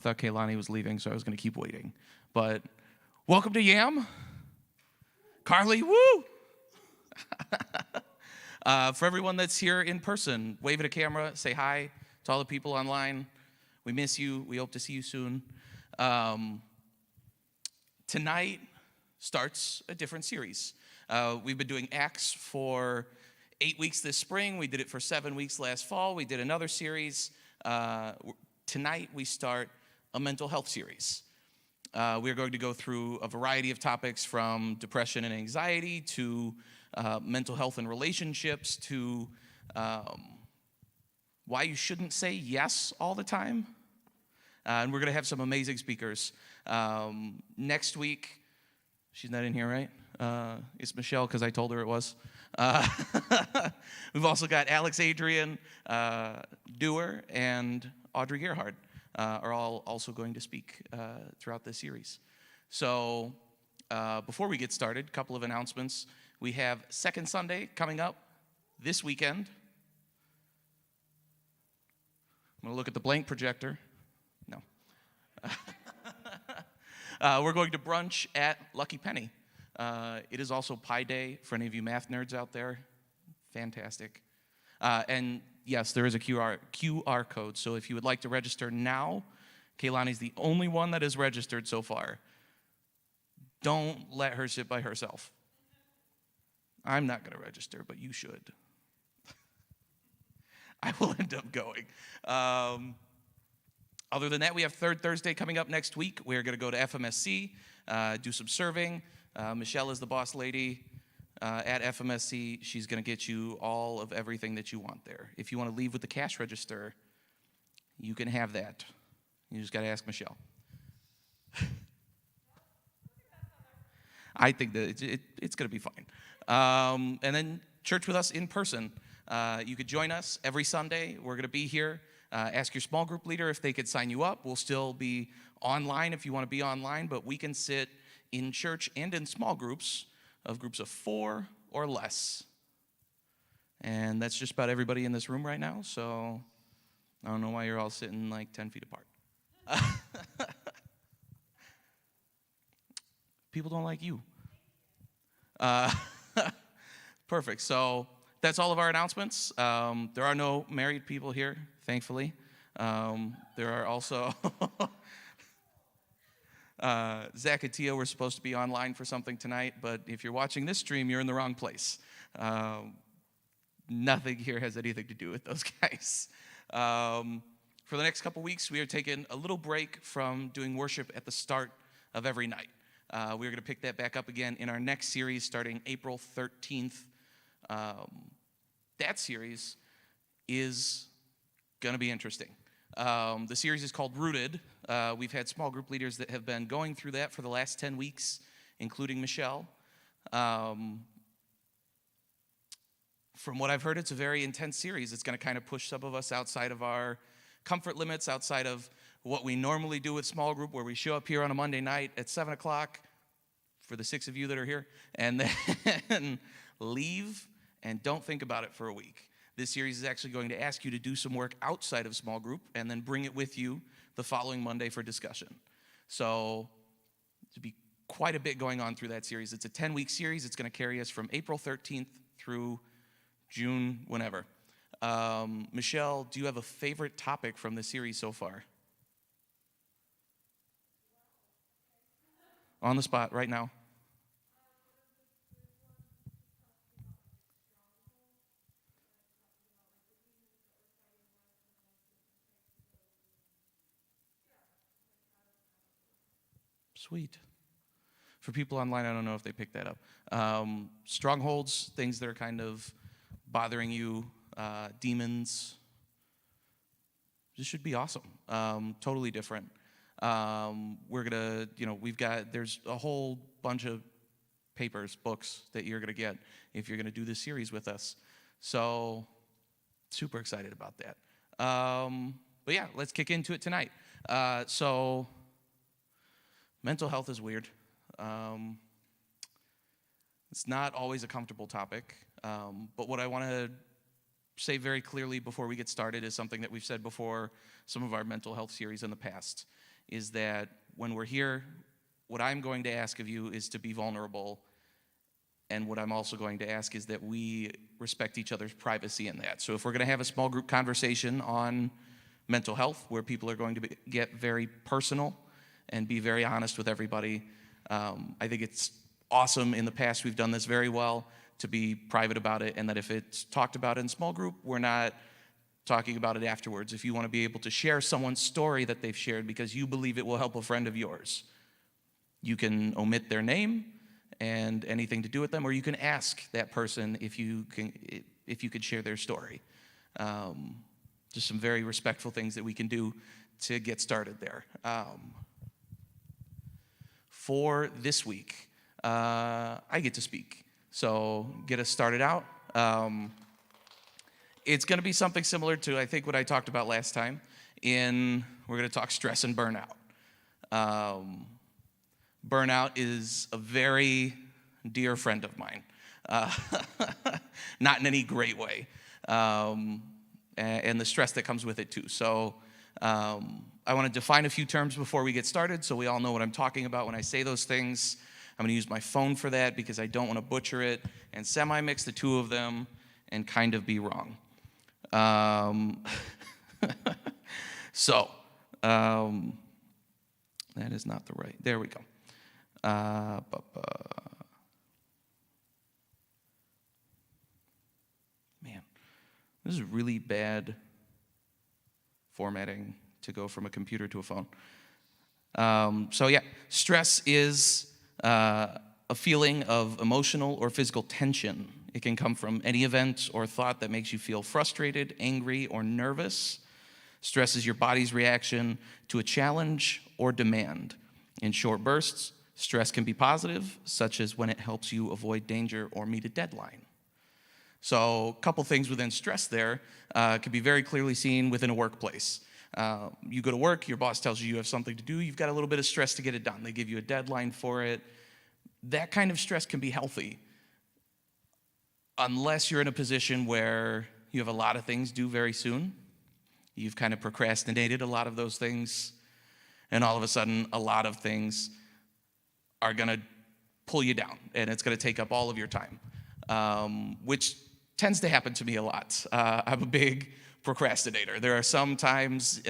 thought Kaylani was leaving, so I was going to keep waiting. But welcome to YAM. Carly, woo! For everyone that's here in person, wave at a camera, say hi to all the people online. We miss you. We hope to see you soon. Tonight starts a different series. We've been doing Acts for 8 weeks this spring. We did it for 7 weeks last fall. We did another series. Tonight we start a mental health series. We're going to go through a variety of topics from depression and anxiety to mental health and relationships to why you shouldn't say yes all the time. And we're going to have some amazing speakers. Next week, she's not in here, right? It's Michelle because I told her it was. We've also got Alex Adrian, Dewar, and Audrey Gerhard are all also going to speak throughout this series. So before we get started, a couple of announcements. We have Second Sunday coming up this weekend. I'm going to look at the blank projector. No. We're going to brunch at Lucky Penny. It is also Pi Day for any of you math nerds out there. Fantastic. And yes, there is a QR code, so if you would like to register now, Kaylani's the only one that is registered so far. Don't let her sit by herself. I'm not going to register, but you should. I will end up going. Other than that, we have Third Thursday coming up next week. We're going to go to FMSC, do some serving. Michelle is the boss lady at FMSC. She's going to get you all of everything that you want there. If you want to leave with the cash register, you can have that. You just got to ask Michelle. I think that it's going to be fine. And then church with us in person. You could join us every Sunday. We're going to be here. Ask your small group leader if they could sign you up. We'll still be online if you want to be online, but we can sit in church and in small groups of 4 or less. And that's just about everybody in this room right now, so I don't know why you're all sitting like 10 feet apart. People don't like you. Perfect. So that's all of our announcements. There are no married people here, thankfully. There are also Zach and Tia were supposed to be online for something tonight, but if you're watching this stream, you're in the wrong place. Nothing here has anything to do with those guys. For the next couple weeks, we are taking a little break from doing worship at the start of every night. We're going to pick that back up again in our next series starting April 13th. That series is going to be interesting. The series is called Rooted. We've had small group leaders that have been going through that for the last 10 weeks, including Michelle. From what I've heard, it's a very intense series. It's going to kind of push some of us outside of our comfort limits, outside of what we normally do with small group, where we show up here on a Monday night at 7 o'clock, for the 6 of you that are here, and then leave and don't think about it for a week. This series is actually going to ask you to do some work outside of small group and then bring it with you the following Monday for discussion. So there'll be quite a bit going on through that series. It's a 10-week series. It's going to carry us from April 13th through June, whenever. Michelle, do you have a favorite topic from the series so far? On the spot, right now. Sweet. For people online, I don't know if they picked that up. Strongholds, things that are kind of bothering you, demons. This should be awesome. Totally different. We're going to, there's a whole bunch of papers, books that you're going to get if you're going to do this series with us. So, super excited about that. But yeah, let's kick into it tonight. So, mental health is weird. It's not always a comfortable topic. But what I want to say very clearly before we get started is something that we've said before some of our mental health series in the past. is that when we're here, what I'm going to ask of you is to be vulnerable. And what I'm also going to ask is that we respect each other's privacy in that. So if we're going to have a small group conversation on mental health, where people are going to get very personal and be very honest with everybody, I think it's awesome. In the past, we've done this very well, to be private about it, and that if it's talked about in small group, we're not talking about it afterwards. If you want to be able to share someone's story that they've shared because you believe it will help a friend of yours, you can omit their name and anything to do with them, or you can ask that person if you could share their story. Just some very respectful things that we can do to get started there. For this week, I get to speak. So get us started out. It's going to be something similar to, I think, what I talked about last time. We're going to talk stress and burnout. Burnout is a very dear friend of mine, not in any great way, and the stress that comes with it too. So I want to define a few terms before we get started so we all know what I'm talking about when I say those things. I'm going to use my phone for that because I don't want to butcher it and semi-mix the two of them and kind of be wrong. That is not the right. There we go. Man, this is really bad formatting to go from a computer to a phone. Stress is a feeling of emotional or physical tension. It can come from any event or thought that makes you feel frustrated, angry, or nervous. Stress is your body's reaction to a challenge or demand. In short bursts, stress can be positive, such as when it helps you avoid danger or meet a deadline. So a couple things within stress there can be very clearly seen within a workplace. You go to work, your boss tells you have something to do, you've got a little bit of stress to get it done. They give you a deadline for it. That kind of stress can be healthy, unless you're in a position where you have a lot of things due very soon. You've kind of procrastinated a lot of those things, and all of a sudden, a lot of things are going to pull you down, and it's going to take up all of your time, which tends to happen to me a lot. I'm a big procrastinator. There are some times,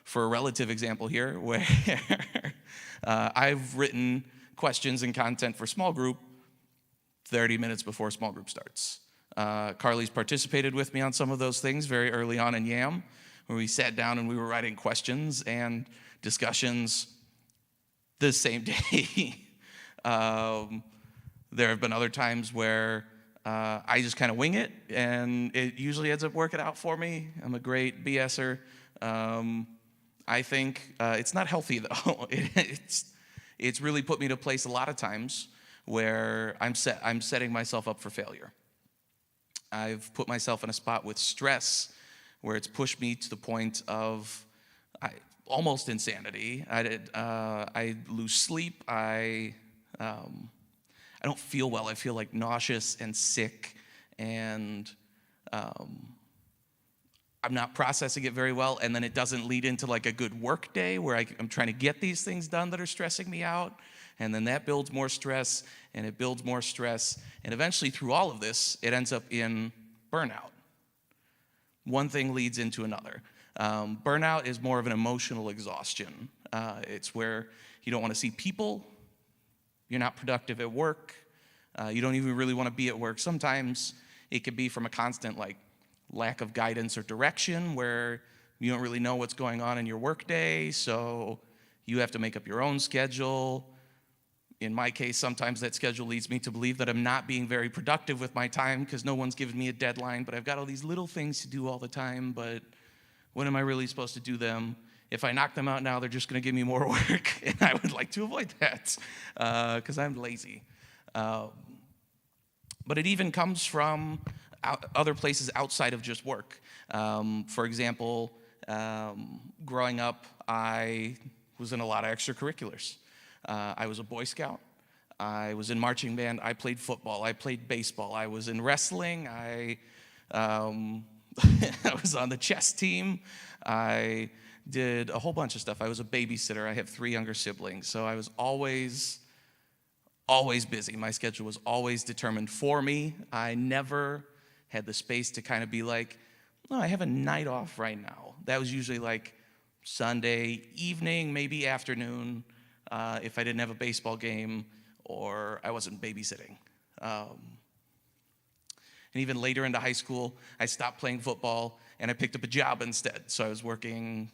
for a relative example here, where I've written questions and content for small group 30 minutes before small group starts. Carly's participated with me on some of those things very early on in YAM, where we sat down and we were writing questions and discussions the same day. There have been other times where I just kind of wing it, and it usually ends up working out for me. I'm a great BSer. I think it's not healthy, though. It's really put me to a place a lot of times where I'm setting myself up for failure. I've put myself in a spot with stress where it's pushed me to the point of almost insanity. I lose sleep. I don't feel well. I feel like nauseous and sick, and I'm not processing it very well, and then it doesn't lead into like a good work day where I'm trying to get these things done that are stressing me out, and then that builds more stress, and it builds more stress, and eventually through all of this, it ends up in burnout. One thing leads into another. Burnout is more of an emotional exhaustion. It's where you don't want to see people, you're not productive at work, you don't even really want to be at work. Sometimes it could be from a constant lack of guidance or direction where you don't really know what's going on in your workday, so you have to make up your own schedule. In my case, sometimes that schedule leads me to believe that I'm not being very productive with my time because no one's given me a deadline, but I've got all these little things to do all the time, but when am I really supposed to do them? If I knock them out now, they're just going to give me more work, and I would like to avoid that because I'm lazy. But it even comes from other places outside of just work. For example, growing up, I was in a lot of extracurriculars. I was a Boy Scout. I was in marching band. I played football. I played baseball. I was in wrestling. I was on the chess team. I did a whole bunch of stuff. I was a babysitter. I have 3 younger siblings, so I was always busy. My schedule was always determined for me. I never had the space to kind of be like, no, I have a night off right now. That was usually like Sunday evening, maybe afternoon, if I didn't have a baseball game or I wasn't babysitting. And even later into high school, I stopped playing football and I picked up a job instead. So I was working,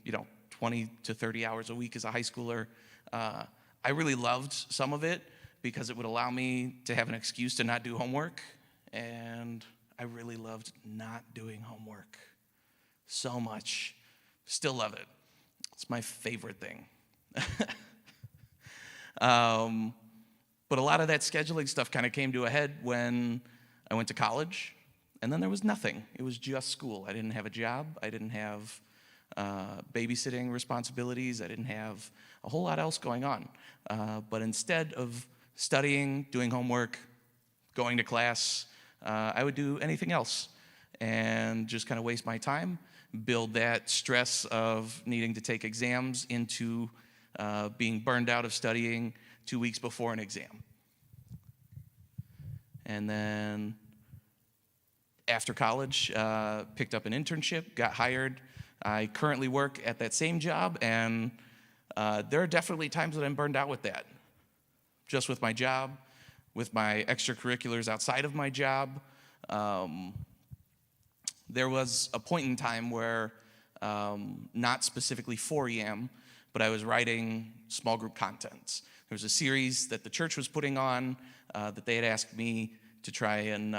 20 to 30 hours a week as a high schooler. I really loved some of it because it would allow me to have an excuse to not do homework. And I really loved not doing homework so much. Still love it. It's my favorite thing. But a lot of that scheduling stuff kind of came to a head when I went to college, and then there was nothing. It was just school. I didn't have a job. I didn't have babysitting responsibilities. I didn't have a whole lot else going on. But instead of studying, doing homework, going to class, I would do anything else and just kind of waste my time, build that stress of needing to take exams into being burned out of studying 2 weeks before an exam. And then after college, picked up an internship, got hired. I currently work at that same job, and there are definitely times that I'm burned out with that. Just with my job, with my extracurriculars outside of my job. There was a point in time where, not specifically for YAM, but I was writing small group content. There was a series that the church was putting on that they had asked me to try and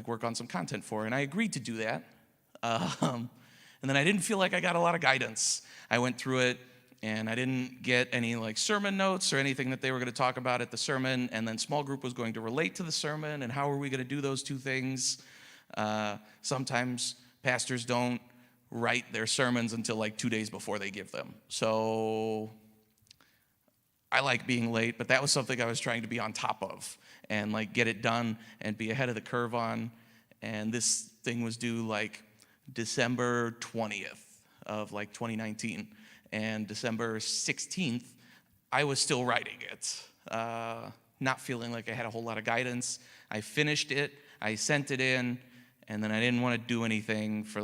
work on some content for, and I agreed to do that. And then I didn't feel like I got a lot of guidance. I went through it, and I didn't get any sermon notes or anything that they were going to talk about at the sermon, and then small group was going to relate to the sermon, and how are we going to do those two things? Sometimes pastors don't write their sermons until 2 days before they give them. So I like being late, but that was something I was trying to be on top of and get it done and be ahead of the curve on. And this thing was due December 20th of 2019. And December 16th, I was still writing it, not feeling like I had a whole lot of guidance. I finished it, I sent it in, and then I didn't want to do anything for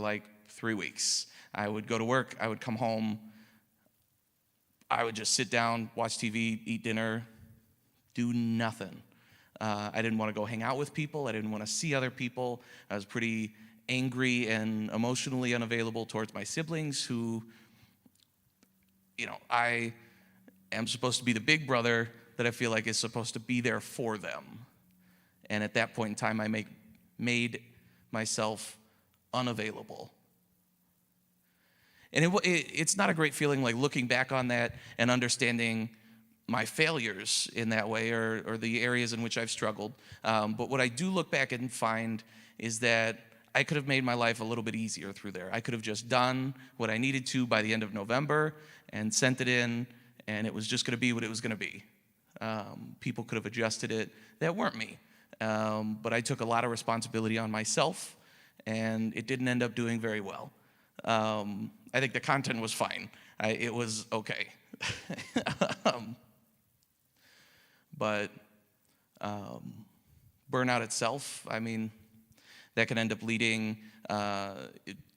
3 weeks. I would go to work, I would come home, I would just sit down, watch TV, eat dinner, do nothing. I didn't want to go hang out with people. I didn't want to see other people. I was pretty angry and emotionally unavailable towards my siblings who, I am supposed to be the big brother that I feel like is supposed to be there for them. And at that point in time, I made myself unavailable. And it's not a great feeling looking back on that and understanding my failures in that way or the areas in which I've struggled. But what I do look back and find is that I could have made my life a little bit easier through there. I could have just done what I needed to by the end of November and sent it in, and it was just going to be what it was going to be. People could have adjusted it. That weren't me. But I took a lot of responsibility on myself, and it didn't end up doing very well. I think the content was fine. It was okay. But burnout itself, that can end up leading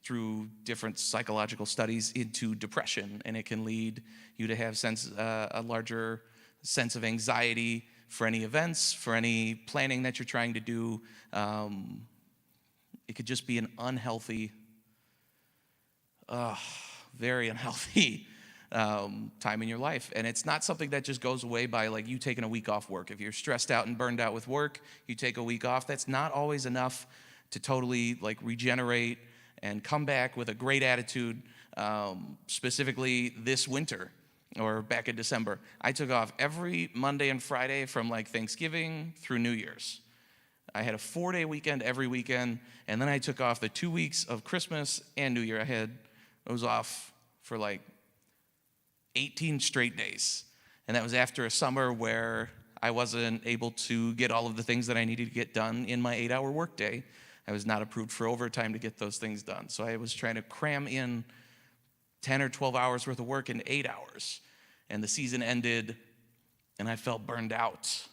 through different psychological studies into depression, and it can lead you to have a larger sense of anxiety for any events, for any planning that you're trying to do. It could just be an unhealthy, very unhealthy time in your life. And it's not something that just goes away by you taking a week off work. If you're stressed out and burned out with work, you take a week off. That's not always enough to totally regenerate and come back with a great attitude. Specifically this winter or back in December, I took off every Monday and Friday from Thanksgiving through New Year's. I had a 4-day weekend every weekend, and then I took off the 2 weeks of Christmas and New Year. I was off for 18 straight days. And that was after a summer where I wasn't able to get all of the things that I needed to get done in my 8-hour workday. I was not approved for overtime to get those things done. So I was trying to cram in 10 or 12 hours worth of work in 8 hours. And the season ended, and I felt burned out.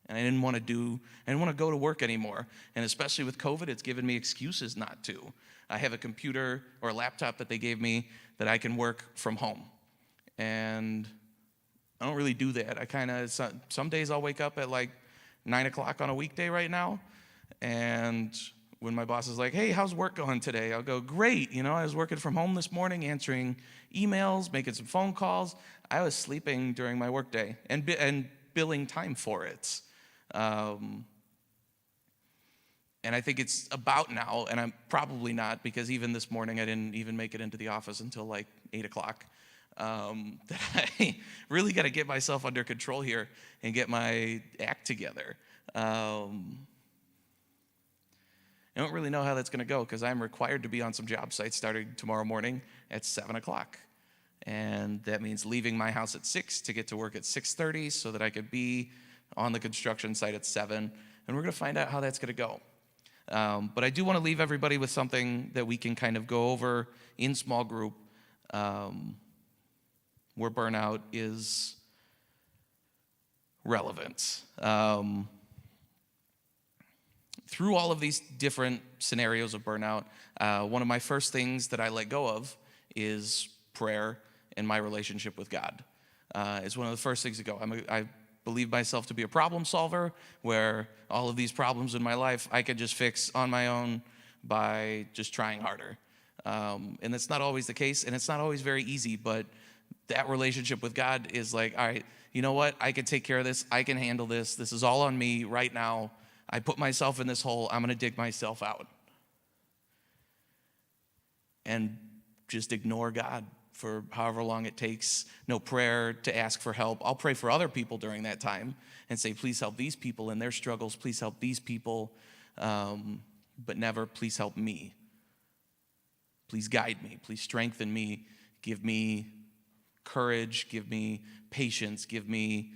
And I didn't want to go to work anymore. And especially with COVID, it's given me excuses not to. I have a computer or a laptop that they gave me that I can work from home. And I don't really do that. I kind of, some days I'll wake up at like 9 o'clock on a weekday right now. And when my boss is like, hey, how's work going today? I'll go, great. I was working from home this morning, answering emails, making some phone calls. I was sleeping during my workday and billing time for it. And I think it's about now, and I'm probably not, because even this morning I didn't even make it into the office until like 8 o'clock, that I really got to get myself under control here and get my act together. I don't really know how that's going to go, because I'm required to be on some job sites starting tomorrow morning at 7 o'clock. And that means leaving my house at 6 to get to work at 6:30 so that I could be on the construction site at 7. And we're going to find out how that's going to go. But I do want to leave everybody with something that we can kind of go over in small group, where burnout is relevant. Through all of these different scenarios of burnout, one of my first things that I let go of is prayer and my relationship with God. It's one of the first things to go. I believe myself to be a problem solver, where all of these problems in my life I could just fix on my own by just trying harder. And that's not always the case, and it's not always very easy, but that relationship with God is like, all right, you know what? I can take care of this. I can handle this. This is all on me right now. I put myself in this hole. I'm going to dig myself out. And just ignore God for however long it takes. No prayer to ask for help. I'll pray for other people during that time and say, please help these people in their struggles. Please help these people. But never, please help me. Please guide me. Please strengthen me. Give me courage. Give me patience. Give me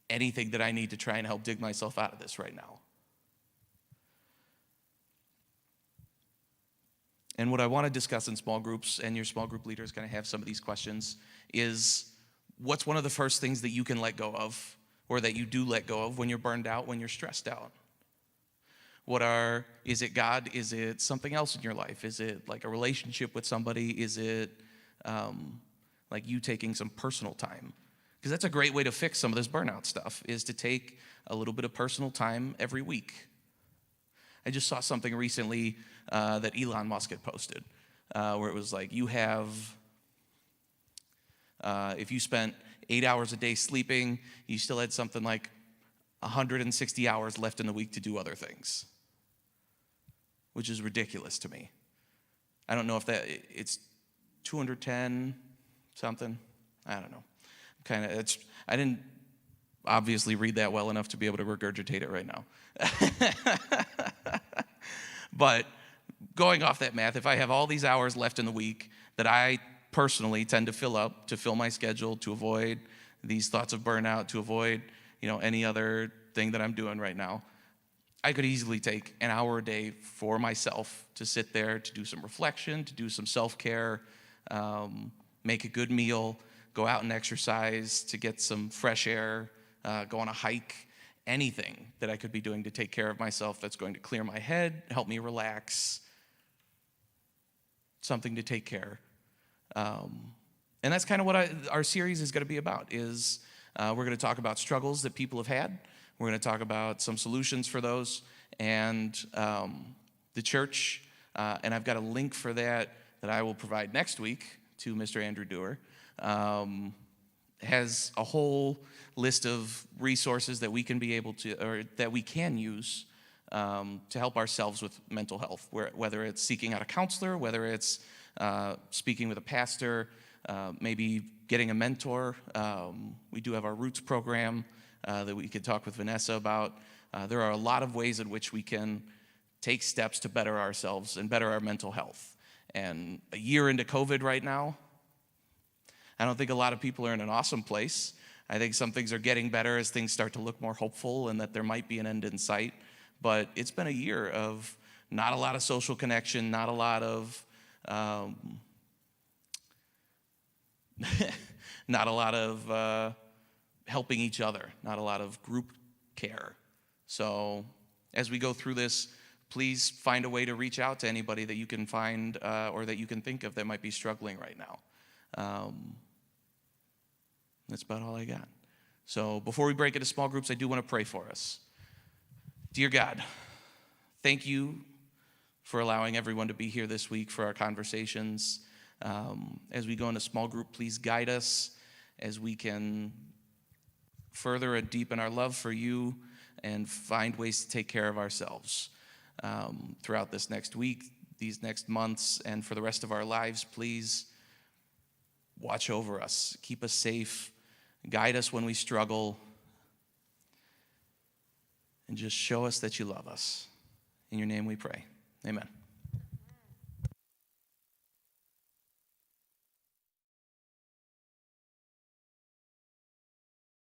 anything that I need to try and help dig myself out of this right now. And what I want to discuss in small groups, and your small group leaders kind of have some of these questions, is what's one of the first things that you can let go of, or that you do let go of when you're burned out, when you're stressed out? Is it God? Is it something else in your life? Is it like a relationship with somebody? Is it like you taking some personal time? Because that's a great way to fix some of this burnout stuff, is to take a little bit of personal time every week. I just saw something recently that Elon Musk had posted, where it was like, if you spent 8 hours a day sleeping, you still had something like 160 hours left in the week to do other things, which is ridiculous to me. I don't know if it's 210 something. I don't know. I didn't obviously read that well enough to be able to regurgitate it right now. But going off that math, if I have all these hours left in the week that I personally tend to fill up, to fill my schedule, to avoid these thoughts of burnout, to avoid, any other thing that I'm doing right now, I could easily take an hour a day for myself to sit there, to do some reflection, to do some self-care, make a good meal, go out and exercise, to get some fresh air, go on a hike. Anything that I could be doing to take care of myself that's going to clear my head, help me relax, something to take care. And that's kind of what our series is going to be about, is we're going to talk about struggles that people have had. We're going to talk about some solutions for those, and the church, and I've got a link for that I will provide next week to Mr. Andrew Dewar, has a whole list of resources that we can be able to, or that we can use to help ourselves with mental health, whether it's seeking out a counselor, whether it's speaking with a pastor, maybe getting a mentor. We do have our Roots program that we could talk with Vanessa about. There are a lot of ways in which we can take steps to better ourselves and better our mental health. And a year into COVID right now, I don't think a lot of people are in an awesome place. I think some things are getting better as things start to look more hopeful and that there might be an end in sight. But it's been a year of not a lot of social connection, not a lot of not a lot of helping each other, not a lot of group care. So as we go through this, please find a way to reach out to anybody that you can find or that you can think of that might be struggling right now. That's about all I got. So before we break into small groups, I do want to pray for us. Dear God, thank you for allowing everyone to be here this week for our conversations. As we go into small group, please guide us as we can further and deepen our love for you and find ways to take care of ourselves throughout this next week, these next months, and for the rest of our lives. Please watch over us, keep us safe, guide us when we struggle, and just show us that you love us. In your name we pray. Amen.